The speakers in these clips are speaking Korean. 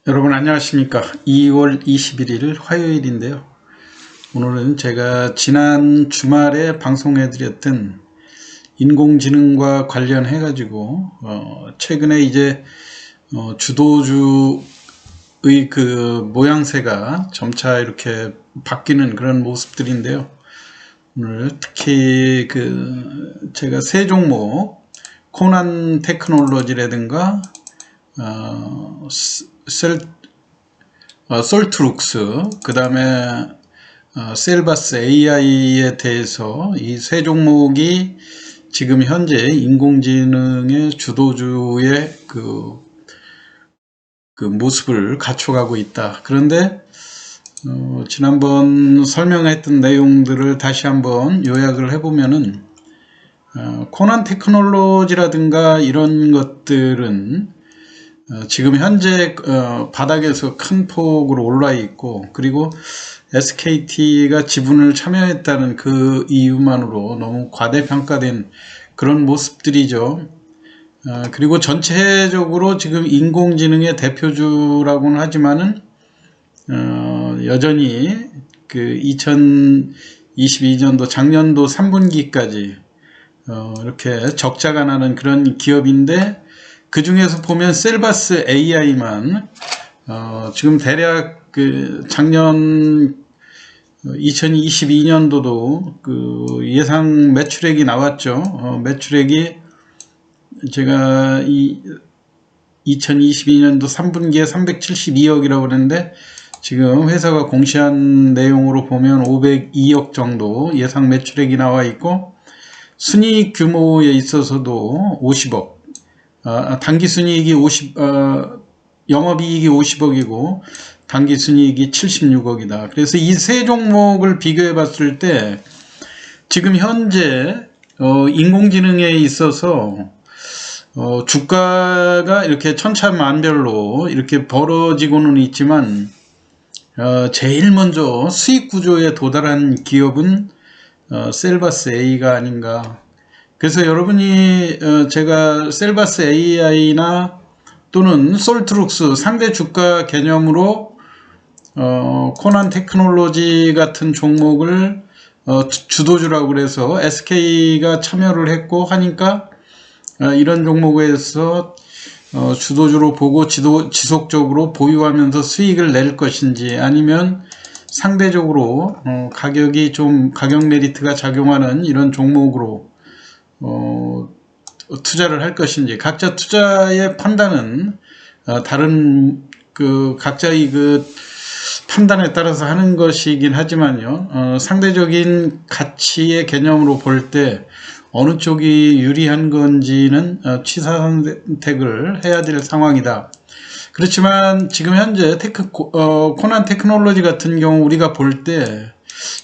여러분 안녕하십니까. 2월 21일 화요일인데요. 오늘은 제가 지난 주말에 방송해 드렸던 인공지능과 관련해 가지고 최근에 이제 주도주의 그 모양새가 점차 이렇게 바뀌는 그런 모습들인데요. 오늘 특히 제가 세 종목 코난 테크놀로지라든가 솔트룩스, 그 다음에 셀바스 AI에 대해서 이 세 종목이 지금 현재 인공지능의 주도주의 그 모습을 갖춰가고 있다. 그런데 지난번 설명했던 내용들을 다시 한번 요약을 해보면은 코난 테크놀로지라든가 이런 것들은 지금 현재 바닥에서 큰 폭으로 올라 있고, 그리고 SKT가 지분을 참여했다는 그 이유만으로 너무 과대평가된 그런 모습들이죠. 그리고 전체적으로 지금 인공지능의 대표주라고는 하지만은 여전히 그 2022년도 작년도 3분기까지 이렇게 적자가 나는 그런 기업인데, 그 중에서 보면 셀바스 AI만 지금 대략 그 작년 2022년도도 그 예상 매출액이 나왔죠. 매출액이 제가 2022년도 3분기에 372억이라고 그랬는데, 지금 회사가 공시한 내용으로 보면 502억 정도 예상 매출액이 나와 있고, 순이익 규모에 있어서도 50억, 당기순이익이 영업이익이 50억이고 당기순이익이 76억이다. 그래서 이 세 종목을 비교해 봤을 때 지금 현재 인공지능에 있어서 주가가 이렇게 천차만별로 이렇게 벌어지고는 있지만 제일 먼저 수익 구조에 도달한 기업은 셀바스 A가 아닌가. 그래서 여러분이 제가 셀바스 AI나 또는 솔트룩스 상대 주가 개념으로 코난 테크놀로지 같은 종목을 주도주라고 그래서 SK가 참여를 했고 하니까 이런 종목에서 주도주로 보고 지속적으로 보유하면서 수익을 낼 것인지, 아니면 상대적으로 가격이 좀 가격 메리트가 작용하는 이런 종목으로 투자를 할 것인지, 각자 투자의 판단은 다른 각자의 판단에 따라서 하는 것이긴 하지만요, 상대적인 가치의 개념으로 볼 때 어느 쪽이 유리한 건지는 취사 선택을 해야 될 상황이다. 그렇지만 지금 현재 코난 테크놀로지 같은 경우 우리가 볼 때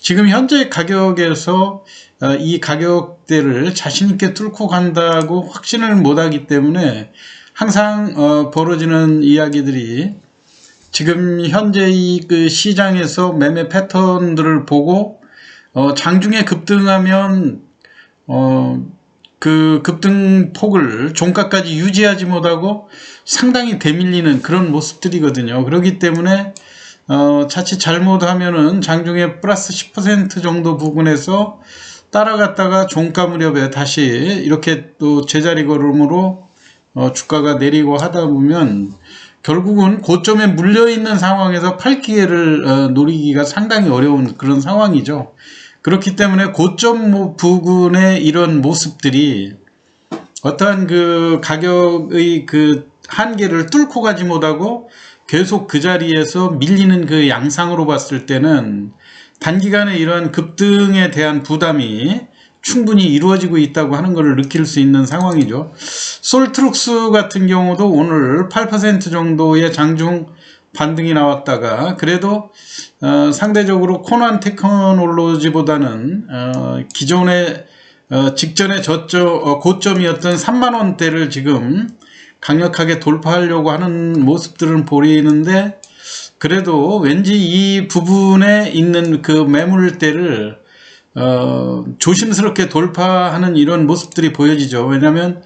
지금 현재 가격에서 이 가격대를 자신있게 뚫고 간다고 확신을 못하기 때문에 항상 벌어지는 이야기들이, 지금 현재 그 시장에서 매매 패턴들을 보고 장중에 급등하면 그 급등폭을 종가까지 유지하지 못하고 상당히 대밀리는 그런 모습들이거든요. 그렇기 때문에 자칫 잘못하면은 장중에 플러스 10% 정도 부근에서 따라갔다가 종가 무렵에 다시 이렇게 또 제자리 걸음으로 주가가 내리고 하다 보면 결국은 고점에 물려있는 상황에서 팔 기회를 노리기가 상당히 어려운 그런 상황이죠. 그렇기 때문에 고점 부근의 이런 모습들이 어떠한 그 가격의 그 한계를 뚫고 가지 못하고 계속 그 자리에서 밀리는 그 양상으로 봤을 때는 단기간에 이러한 급등에 대한 부담이 충분히 이루어지고 있다고 하는 것을 느낄 수 있는 상황이죠. 솔트룩스 같은 경우도 오늘 8% 정도의 장중 반등이 나왔다가 그래도 상대적으로 코난 테크놀로지보다는 기존의 직전에 고점이었던 3만원대를 지금 강력하게 돌파하려고 하는 모습들은 보이는데, 그래도 왠지 이 부분에 있는 그 매물대를 조심스럽게 돌파하는 이런 모습들이 보여지죠. 왜냐하면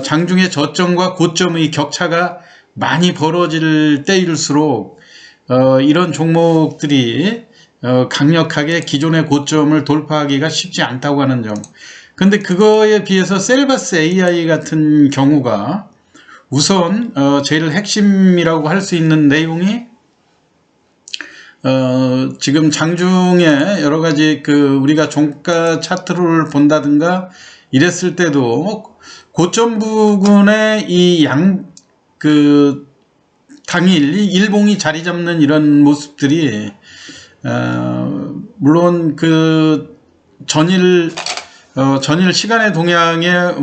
장중의 저점과 고점의 격차가 많이 벌어질 때일수록 이런 종목들이 강력하게 기존의 고점을 돌파하기가 쉽지 않다고 하는 점. 근데 그거에 비해서 셀바스 AI 같은 경우가 우선 제일 핵심이라고 할 수 있는 내용이 지금 장중에 여러 가지 우리가 종가 차트를 본다든가 이랬을 때도 고점 부근에 이 당일 일봉이 자리 잡는 이런 모습들이 물론 전일 시간의 동향의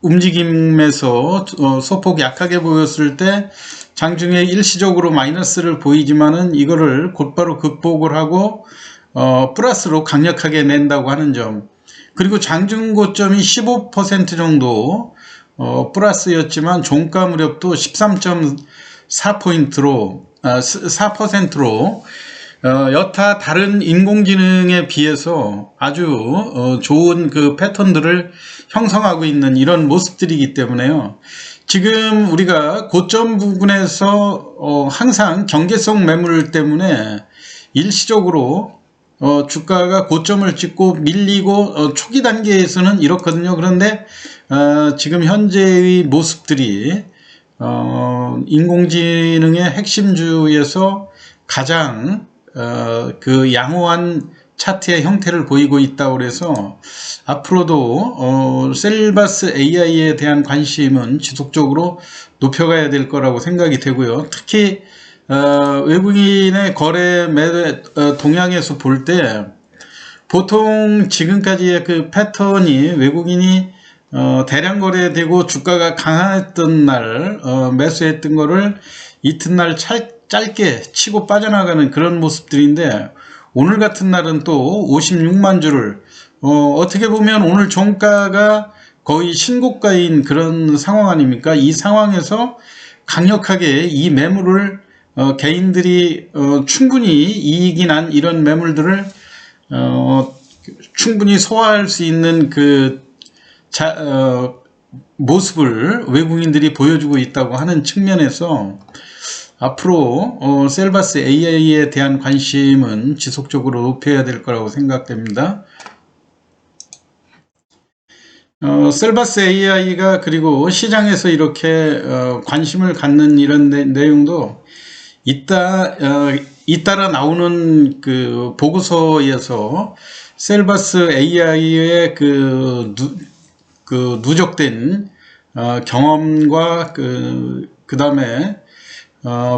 움직임에서 소폭 약하게 보였을 때 장중에 일시적으로 마이너스를 보이지만은 이거를 곧바로 극복을 하고 플러스로 강력하게 낸다고 하는 점. 그리고 장중 고점이 15% 정도 플러스였지만 종가 무렵도 13.4%로 여타 다른 인공지능에 비해서 아주 좋은 패턴들을 형성하고 있는 이런 모습들이기 때문에요. 지금 우리가 고점 부분에서 항상 경계성 매물 때문에 일시적으로 주가가 고점을 찍고 밀리고 초기 단계에서는 이렇거든요. 그런데 지금 현재의 모습들이 인공지능의 핵심주에서 가장 양호한 차트의 형태를 보이고 있다고 그래서 앞으로도 셀바스 AI에 대한 관심은 지속적으로 높여가야 될 거라고 생각이 되고요. 특히 외국인의 거래 매매 동향에서 볼 때 보통 지금까지의 패턴이 외국인이 대량 거래되고 주가가 강했던 날 매수했던 거를 이튿날 짧게 치고 빠져나가는 그런 모습들인데 오늘 같은 날은 또 56만 주를 어떻게 보면 오늘 종가가 거의 신고가인 그런 상황 아닙니까? 이 상황에서 강력하게 이 매물을 개인들이 충분히 이익이 난 이런 매물들을 충분히 소화할 수 있는 모습을 외국인들이 보여주고 있다고 하는 측면에서 앞으로 셀바스 AI에 대한 관심은 지속적으로 높여야 될 거라고 생각됩니다. 셀바스 AI가 그리고 시장에서 이렇게 관심을 갖는 이런 내용도 잇따라 나오는 보고서에서 셀바스 AI의 누적된 경험과 그다음에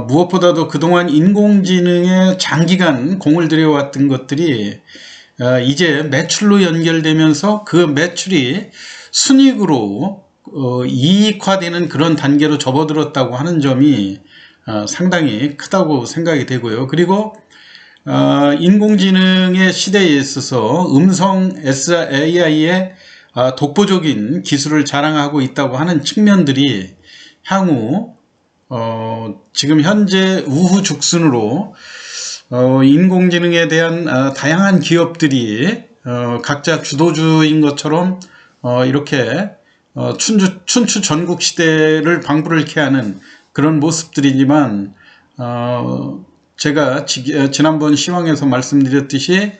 무엇보다도 그동안 인공지능에 장기간 공을 들여왔던 것들이 이제 매출로 연결되면서 그 매출이 순이익으로 이익화되는 그런 단계로 접어들었다고 하는 점이 상당히 크다고 생각이 되고요. 그리고 인공지능의 시대에 있어서 음성 AI의 독보적인 기술을 자랑하고 있다고 하는 측면들이 향후 지금 현재 우후죽순으로 인공지능에 대한 다양한 기업들이 각자 주도주인 것처럼 이렇게 춘추 전국 시대를 방불케 하는 그런 모습들이지만 제가 지난번 시황에서 말씀드렸듯이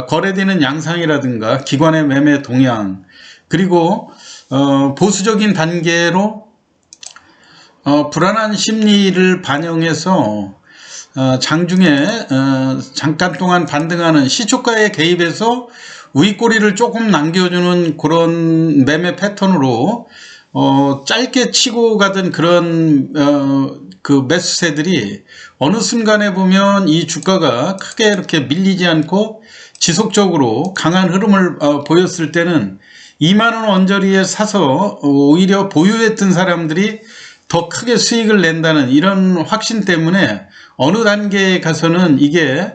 거래되는 양상이라든가 기관의 매매 동향 그리고 보수적인 단계로 불안한 심리를 반영해서 장중에 잠깐 동안 반등하는 시초가에 개입해서 윗꼬리를 조금 남겨주는 그런 매매 패턴으로 짧게 치고 가던 그런 매수세들이 어느 순간에 보면 이 주가가 크게 이렇게 밀리지 않고 지속적으로 강한 흐름을 보였을 때는 2만원 언저리에 사서 오히려 보유했던 사람들이 더 크게 수익을 낸다는 이런 확신 때문에 어느 단계에 가서는 이게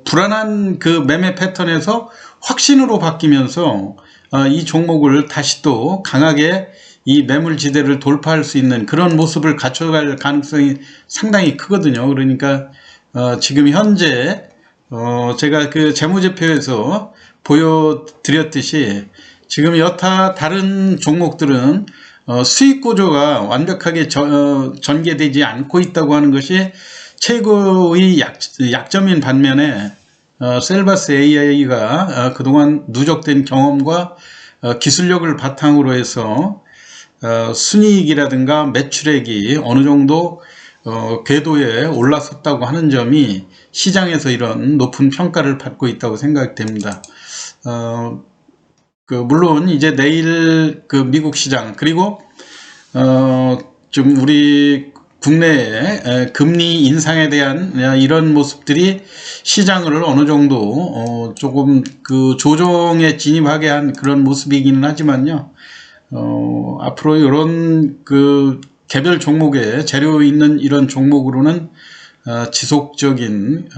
불안한 매매 패턴에서 확신으로 바뀌면서 이 종목을 다시 또 강하게 이 매물지대를 돌파할 수 있는 그런 모습을 갖춰갈 가능성이 상당히 크거든요. 그러니까 지금 현재 제가 재무제표에서 보여드렸듯이 지금 여타 다른 종목들은 수익 구조가 완벽하게 전개되지 않고 있다고 하는 것이 최고의 약점인 반면에 셀바스 AI가 그동안 누적된 경험과 기술력을 바탕으로 해서 순이익이라든가 매출액이 어느 정도 궤도에 올라섰다고 하는 점이 시장에서 이런 높은 평가를 받고 있다고 생각됩니다. 물론 이제 내일 미국 시장 그리고 좀 우리 국내의 금리 인상에 대한 이런 모습들이 시장을 어느 정도 조금 조정에 진입하게 한 그런 모습이기는 하지만요. 앞으로 이런 개별 종목에 재료 있는 이런 종목으로는 지속적인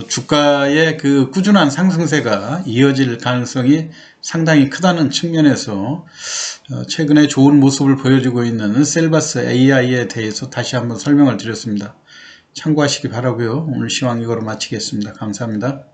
주가의 꾸준한 상승세가 이어질 가능성이 상당히 크다는 측면에서 최근에 좋은 모습을 보여주고 있는 셀바스 AI에 대해서 다시 한번 설명을 드렸습니다. 참고하시기 바라고요. 오늘 시황 이거로 마치겠습니다. 감사합니다.